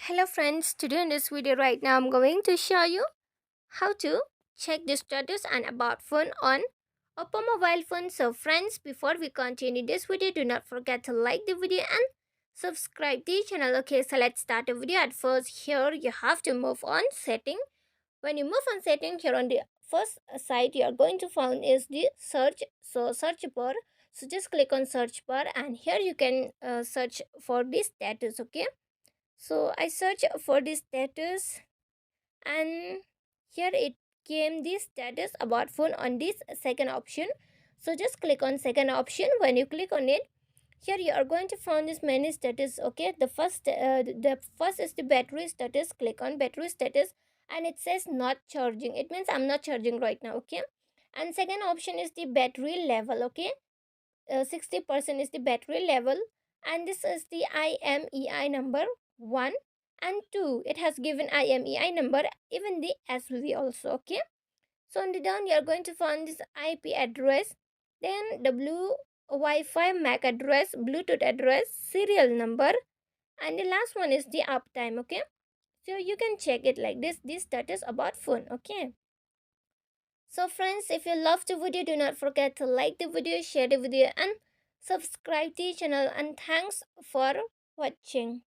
Hello friends, today in this video right now I'm going to show you how to check the status and about phone on OPPO mobile phone. So friends, before we continue this video, do not forget to like the video and subscribe the channel. Okay, so let's start the video. At first, here you have to move on setting. When you move on setting, here on the first site you are going to find is the search. So search bar. So just click on search bar and here you can search for the status. Okay, so I search for the status and here it came the status about phone on this second option. So just click on second option. When you click on it, here you are going to find this many status. Okay, the first is the battery status. Click on battery status and it says not charging. It means I'm not charging right now. Okay, and second option is the battery level. Okay, 60% is the battery level, and this is the IMEI number 1 and 2. It has given IMEI number, even the SVV also. Okay, so on the down you are going to find this IP address, then W Wi-Fi MAC address, Bluetooth address, serial number, and the last one is the uptime. Okay, so you can check it like this status about phone. Okay, so friends, if you love the video, do not forget to like the video, share the video and subscribe the channel, and thanks for watching.